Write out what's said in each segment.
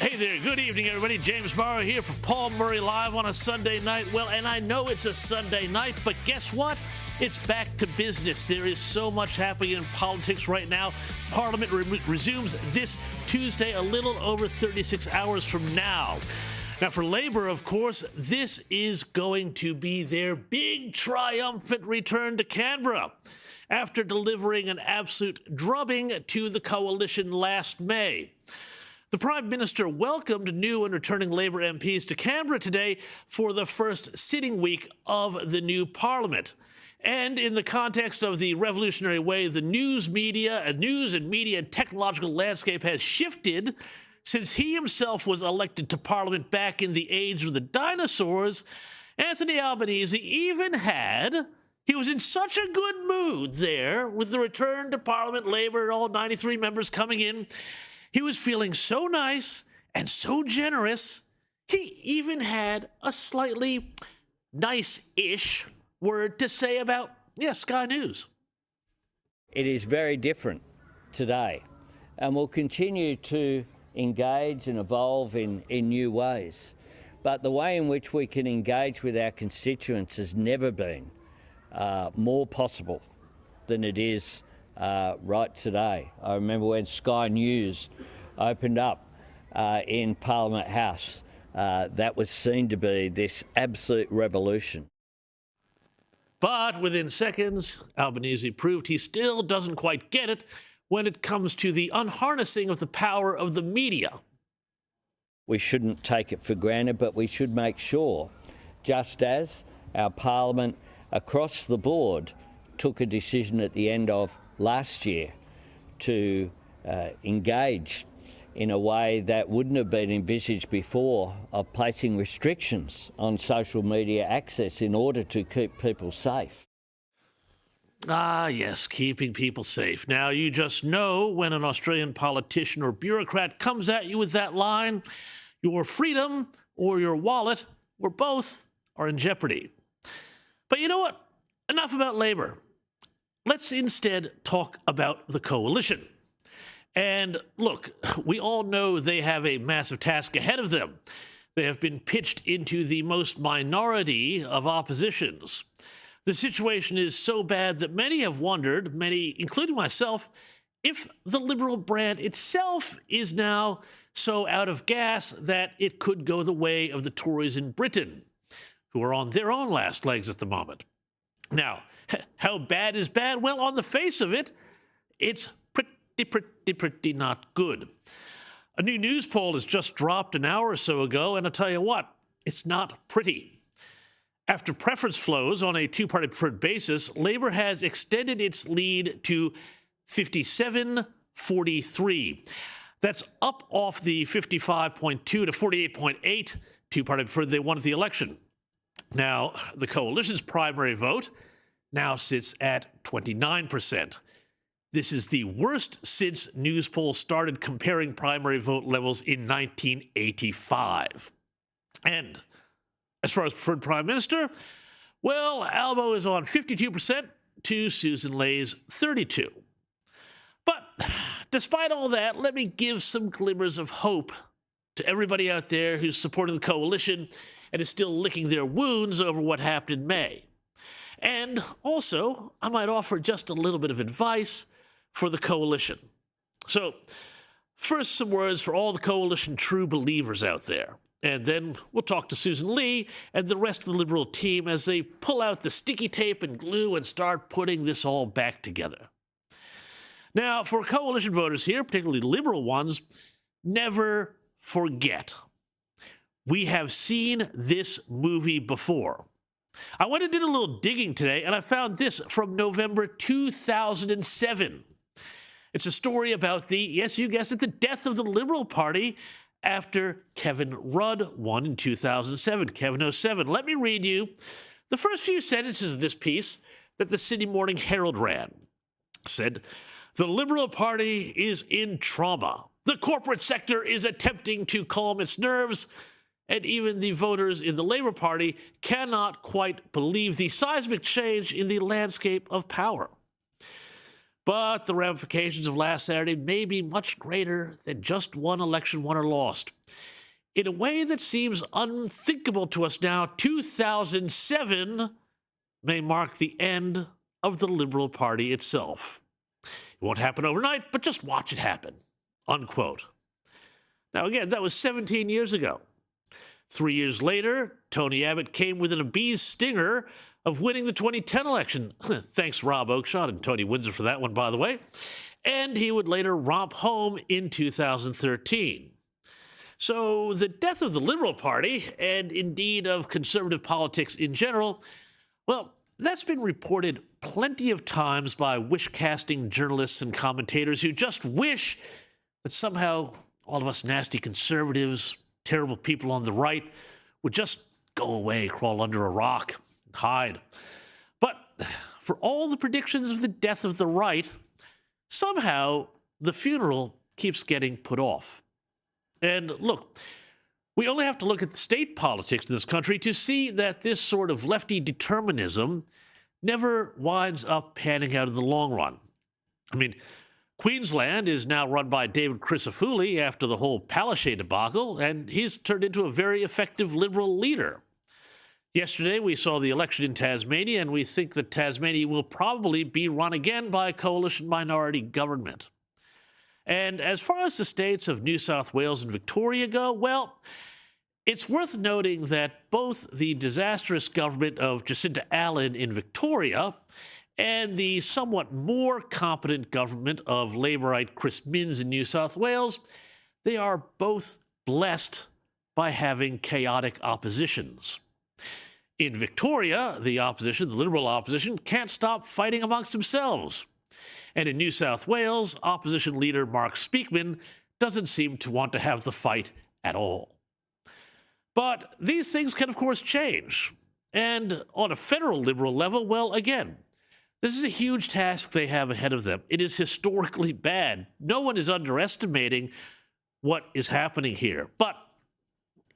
Hey there, good evening, everybody. James Morrow here for Paul Murray Live on a Sunday night. Well, and I know it's a Sunday night, but guess what? It's back to business. There is so much happening in politics right now. Parliament resumes this Tuesday, a little over 36 hours from now. Now, for Labour, of course, this is going to be their big triumphant return to Canberra after delivering an absolute drubbing to the coalition last May. The Prime Minister welcomed new and returning Labour MPs to Canberra today for the first sitting week of the new Parliament. And in the context of the revolutionary way the news and media and technological landscape has shifted since he himself was elected to Parliament back in the age of the dinosaurs, Anthony Albanese he was in such a good mood there with the return to Parliament, Labour, all 93 members coming in. He was feeling so nice and so generous, he even had a slightly nice-ish word to say about, Sky News. It is very different today, and we'll continue to engage and evolve in new ways. But the way in which we can engage with our constituents has never been more possible than it is right today. I remember when Sky News opened up in Parliament House, that was seen to be this absolute revolution. But within seconds, Albanese proved he still doesn't quite get it when it comes to the unharnessing of the power of the media. We shouldn't take it for granted, but we should make sure, just as our Parliament across the board took a decision at the end of last year to engage in a way that wouldn't have been envisaged before, of placing restrictions on social media access in order to keep people safe. Ah, yes, keeping people safe. Now, you just know when an Australian politician or bureaucrat comes at you with that line, your freedom or your wallet or both are in jeopardy. But you know what? Enough about Labour. Let's instead talk about the coalition. And look, we all know they have a massive task ahead of them. They have been pitched into the most minority of oppositions. The situation is so bad that many have wondered, many, including myself, if the Liberal brand itself is now so out of gas that it could go the way of the Tories in Britain, who are on their own last legs at the moment. Now, how bad is bad? Well, on the face of it, it's pretty not good. A new Newspoll has just dropped an hour or so ago, and I'll tell you what, it's not pretty. After preference flows on a two-party preferred basis, Labour has extended its lead to 57-43. That's up off the 55.2 to 48.8 two-party preferred they won at the election. Now, the coalition's primary vote now sits at 29%. This is the worst since Newspoll started comparing primary vote levels in 1985. And as far as preferred prime minister, well, Albo is on 52% to Susan Lay's 32%. But despite all that, let me give some glimmers of hope to everybody out there who's supporting the coalition and is still licking their wounds over what happened in May. And also, I might offer just a little bit of advice for the coalition. So, first, some words for all the coalition true believers out there. And then we'll talk to Susan Lee and the rest of the Liberal team as they pull out the sticky tape and glue and start putting this all back together. Now, for coalition voters here, particularly Liberal ones, never forget. We have seen this movie before. I went and did a little digging today, and I found this from November 2007. It's a story about the, yes, you guessed it, the death of the Liberal Party after Kevin Rudd won in 2007, Kevin 07. Let me read you the first few sentences of this piece that the Sydney Morning Herald ran. It said, "The Liberal Party is in trauma. The corporate sector is attempting to calm its nerves, and even the voters in the Labour Party cannot quite believe the seismic change in the landscape of power." But the ramifications of last Saturday may be much greater than just one election won or lost. In a way that seems unthinkable to us now, 2007 may mark the end of the Liberal Party itself. It won't happen overnight, but just watch it happen. Unquote. Now, again, that was 17 years ago. 3 years later, Tony Abbott came within a bee's stinger of winning the 2010 election. Thanks, Rob Oakeshott and Tony Windsor for that one, by the way. And he would later romp home in 2013. So the death of the Liberal Party, and indeed of conservative politics in general, well, that's been reported plenty of times by wish-casting journalists and commentators who just wish that somehow all of us nasty conservatives, terrible people on the right, would just go away, crawl under a rock, and hide. But for all the predictions of the death of the right, somehow the funeral keeps getting put off. And look, we only have to look at the state politics in this country to see that this sort of lefty determinism never winds up panning out in the long run. I mean, Queensland is now run by David Crisafulli after the whole Palaszczuk debacle, and he's turned into a very effective Liberal leader. Yesterday, we saw the election in Tasmania, and we think that Tasmania will probably be run again by a coalition minority government. And as far as the states of New South Wales and Victoria go, well, it's worth noting that both the disastrous government of Jacinta Allen in Victoria and the somewhat more competent government of Labourite Chris Minns in New South Wales, they are both blessed by having chaotic oppositions. In Victoria, the opposition, the Liberal opposition, can't stop fighting amongst themselves. And in New South Wales, opposition leader Mark Speakman doesn't seem to want to have the fight at all. But these things can, of course, change. And on a federal Liberal level, well, again, this is a huge task they have ahead of them. It is historically bad. No one is underestimating what is happening here. But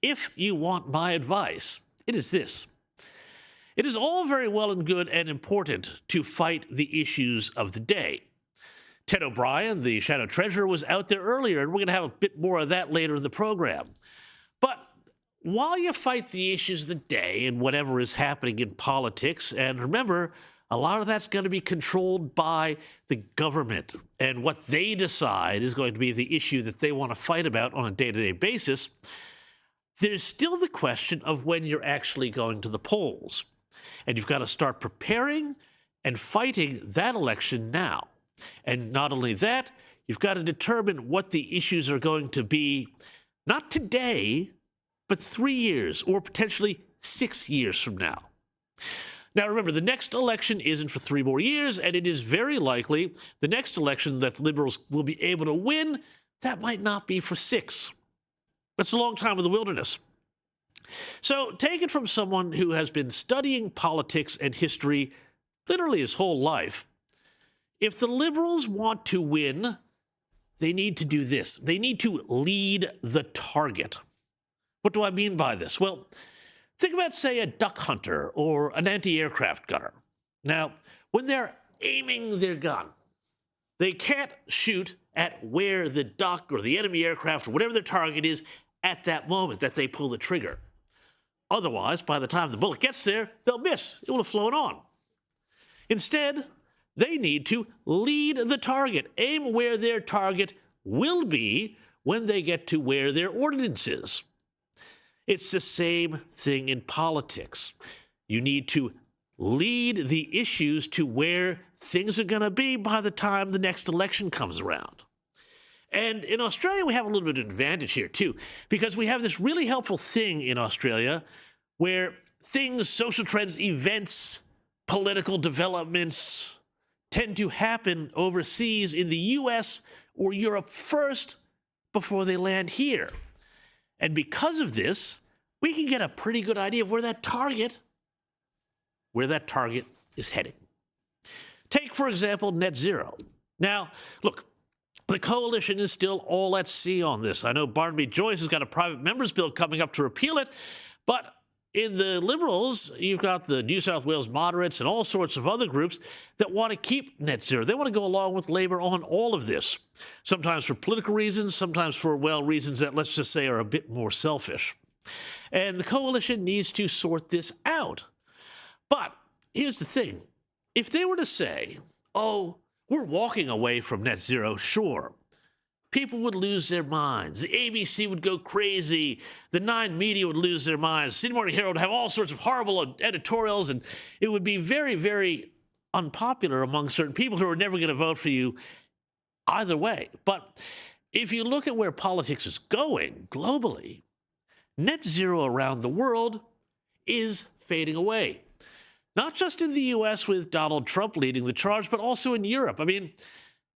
if you want my advice, it is this. It is all very well and good and important to fight the issues of the day. Ted O'Brien, the Shadow Treasurer, was out there earlier, and we're going to have a bit more of that later in the program. But while you fight the issues of the day and whatever is happening in politics, and remember, a lot of that's going to be controlled by the government, and what they decide is going to be the issue that they want to fight about on a day-to-day basis, there's still the question of when you're actually going to the polls. And you've got to start preparing and fighting that election now. And not only that, you've got to determine what the issues are going to be, not today, but 3 years or potentially 6 years from now. Now, remember, the next election isn't for 3 more years, and it is very likely the next election that Liberals will be able to win, that might not be for 6. That's a long time in the wilderness. So take it from someone who has been studying politics and history literally his whole life. If the Liberals want to win, they need to do this. They need to lead the target. What do I mean by this? Well, think about, say, a duck hunter or an anti-aircraft gunner. Now, when they're aiming their gun, they can't shoot at where the duck or the enemy aircraft or whatever their target is at that moment that they pull the trigger. Otherwise, by the time the bullet gets there, they'll miss. It will have flown on. Instead, they need to lead the target, aim where their target will be when they get to where their ordnance is. It's the same thing in politics. You need to lead the issues to where things are going to be by the time the next election comes around. And in Australia, we have a little bit of an advantage here, too, because we have this really helpful thing in Australia where things, social trends, events, political developments tend to happen overseas in the US or Europe first before they land here. And because of this, we can get a pretty good idea of where that target is heading. Take, for example, net zero. Now, look, the coalition is still all at sea on this. I know Barnaby Joyce has got a private member's bill coming up to repeal it, but in the Liberals, you've got the New South Wales moderates and all sorts of other groups that want to keep net zero. They want to go along with Labor on all of this, sometimes for political reasons, sometimes for, well, reasons that, let's just say, are a bit more selfish. And the coalition needs to sort this out. But here's the thing. If they were to say, oh, we're walking away from net zero, sure, people would lose their minds. The ABC would go crazy. The Nine Media would lose their minds. Sydney Morning Herald would have all sorts of horrible editorials, and it would be very, very unpopular among certain people who are never going to vote for you either way. But if you look at where politics is going globally, net zero around the world is fading away. Not just in the U.S. with Donald Trump leading the charge, but also in Europe. I mean,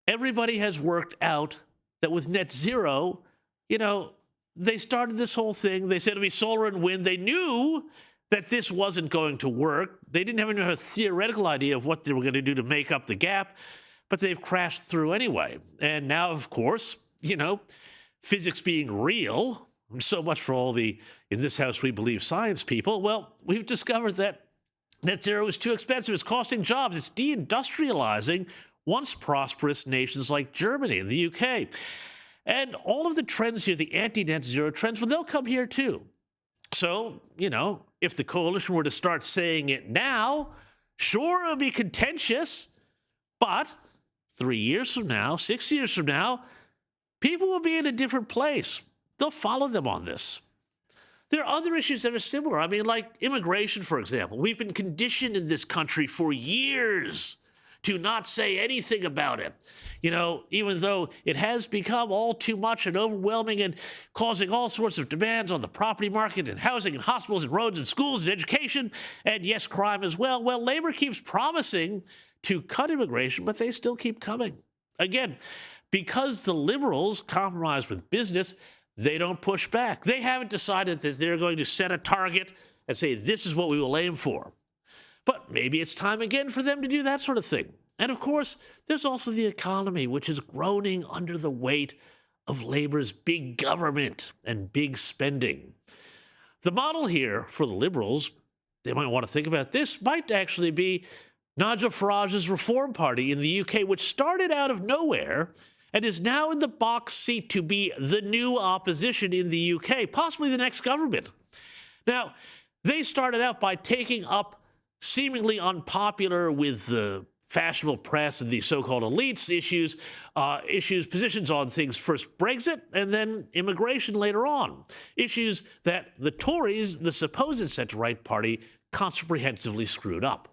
everybody has worked out that with net zero, you know, they started this whole thing. They said it'd be solar and wind. They knew that this wasn't going to work. They didn't have a theoretical idea of what they were going to do to make up the gap, but they've crashed through anyway. And now, of course, you know, physics being real, so much for all the, in this house we believe science people, well, we've discovered that net zero is too expensive. It's costing jobs. It's deindustrializing once prosperous nations like Germany and the UK. And all of the trends here, the anti-net zero trends, well, they'll come here too. So, you know, if the coalition were to start saying it now, sure, it'll be contentious, but 3 years from now, 6 years from now, people will be in a different place. They'll follow them on this. There are other issues that are similar. I mean, like immigration, for example. We've been conditioned in this country for years to not say anything about it. You know, even though it has become all too much and overwhelming and causing all sorts of demands on the property market and housing and hospitals and roads and schools and education, and yes, crime as well. Well, Labor keeps promising to cut immigration, but they still keep coming. Again, because the Liberals compromise with business, they don't push back. They haven't decided that they're going to set a target and say, this is what we will aim for. But maybe it's time again for them to do that sort of thing. And of course, there's also the economy, which is groaning under the weight of Labor's big government and big spending. The model here for the Liberals, they might want to think about this, might actually be Nigel Farage's Reform Party in the UK, which started out of nowhere and is now in the box seat to be the new opposition in the UK, possibly the next government. Now, they started out by taking up seemingly unpopular with the fashionable press and the so-called elites positions on things, first Brexit and then immigration later on. Issues that the Tories, the supposed centre-right party, comprehensively screwed up.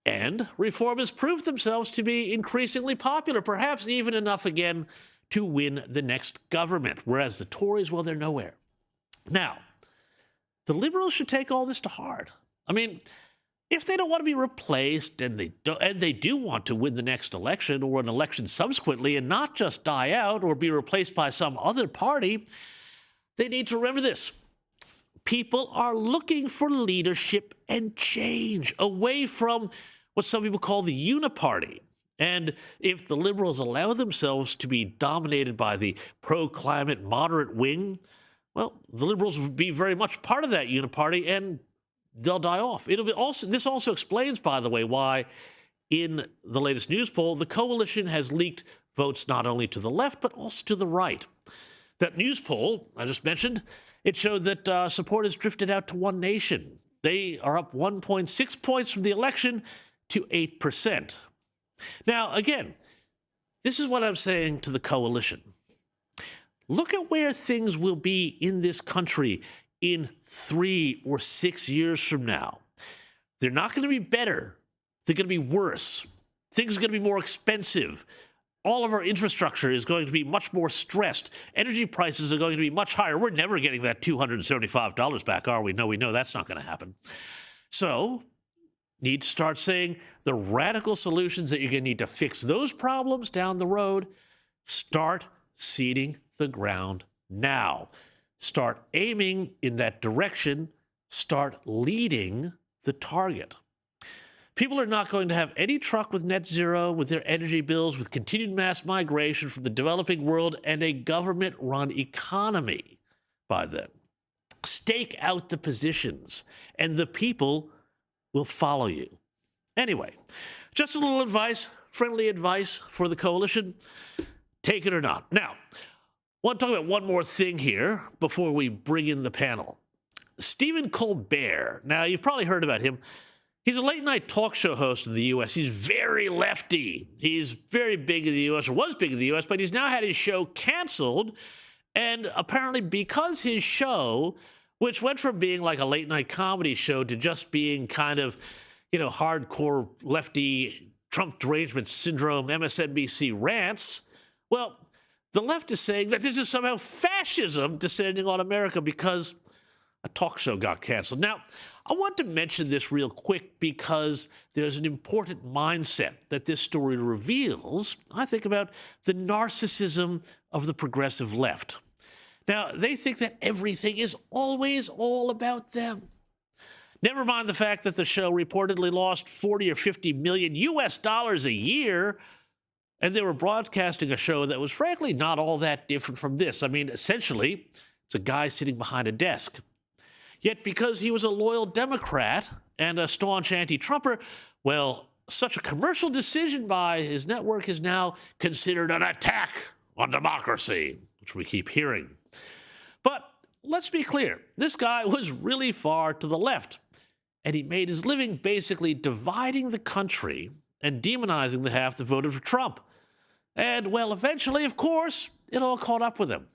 And Reform has proved themselves to be increasingly popular, perhaps even enough again to win the next government, whereas the Tories, well, they're nowhere. Now, the Liberals should take all this to heart. I mean, if they don't want to be replaced and they do want to win the next election or an election subsequently and not just die out or be replaced by some other party, they need to remember this. People are looking for leadership and change away from what some people call the uniparty. And if the Liberals allow themselves to be dominated by the pro-climate moderate wing, well, the Liberals will be very much part of that uniparty and they'll die off. This also explains, by the way, why in the latest Newspoll, the coalition has leaked votes not only to the left, but also to the right. That Newspoll I just mentioned, it showed that support has drifted out to One Nation. They are up 1.6 points from the election to 8%. Now, again, this is what I'm saying to the coalition. Look at where things will be in this country in 3 or 6 years from now. They're not going to be better. They're going to be worse. Things are going to be more expensive. All of our infrastructure is going to be much more stressed. Energy prices are going to be much higher. We're never getting that $275 back, are we? No, we know that's not going to happen. So, need to start saying the radical solutions that you're going to need to fix those problems down the road. Start seeding the ground now. Start aiming in that direction. Start leading the target. People are not going to have any truck with net zero, with their energy bills, with continued mass migration from the developing world and a government-run economy by then. Stake out the positions, and the people will follow you. Anyway, just a little advice, friendly advice for the coalition. Take it or not. Now, I want to talk about one more thing here before we bring in the panel. Stephen Colbert. Now, you've probably heard about him. He's a late-night talk show host in the U.S. He's very lefty. He's very big in the U.S., or was big in the U.S., but he's now had his show canceled. And apparently because his show, which went from being like a late-night comedy show to just being kind of, hardcore lefty Trump derangement syndrome MSNBC rants, well, the left is saying that this is somehow fascism descending on America because a talk show got canceled. Now, I want to mention this real quick because there's an important mindset that this story reveals. I think about the narcissism of the progressive left. Now, they think that everything is always all about them. Never mind the fact that the show reportedly lost 40 or 50 million US dollars a year, and they were broadcasting a show that was frankly not all that different from this. I mean, essentially, it's a guy sitting behind a desk. Yet because he was a loyal Democrat and a staunch anti-Trumper, well, such a commercial decision by his network is now considered an attack on democracy, which we keep hearing. But let's be clear, this guy was really far to the left, and he made his living basically dividing the country and demonizing the half that voted for Trump. And, well, eventually, of course, it all caught up with him.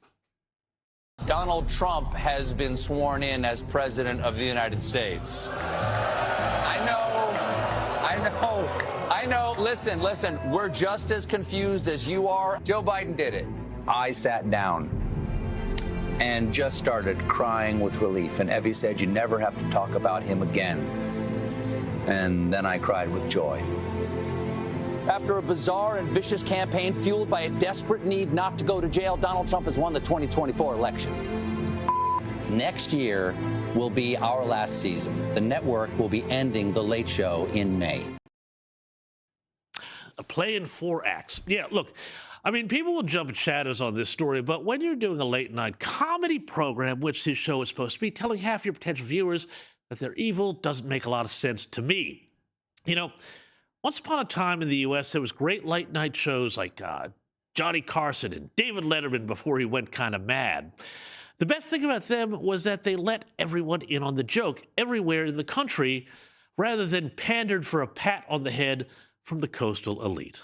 Donald Trump has been sworn in as President of the United States. I know. Listen, we're just as confused as you are. Joe Biden did it. I sat down and just started crying with relief. And Evie said, you never have to talk about him again. And then I cried with joy. After a bizarre and vicious campaign fueled by a desperate need not to go to jail, Donald Trump has won the 2024 election. Next year will be our last season. The network will be ending The Late Show in May. A play in 4 acts. Yeah, look, I mean, people will jump at shadows on this story, but when you're doing a late-night comedy program, which his show is supposed to be, telling half your potential viewers that they're evil doesn't make a lot of sense to me. Once upon a time in the U.S., there was great late-night shows like Johnny Carson and David Letterman before he went kind of mad. The best thing about them was that they let everyone in on the joke everywhere in the country rather than pandered for a pat on the head from the coastal elite.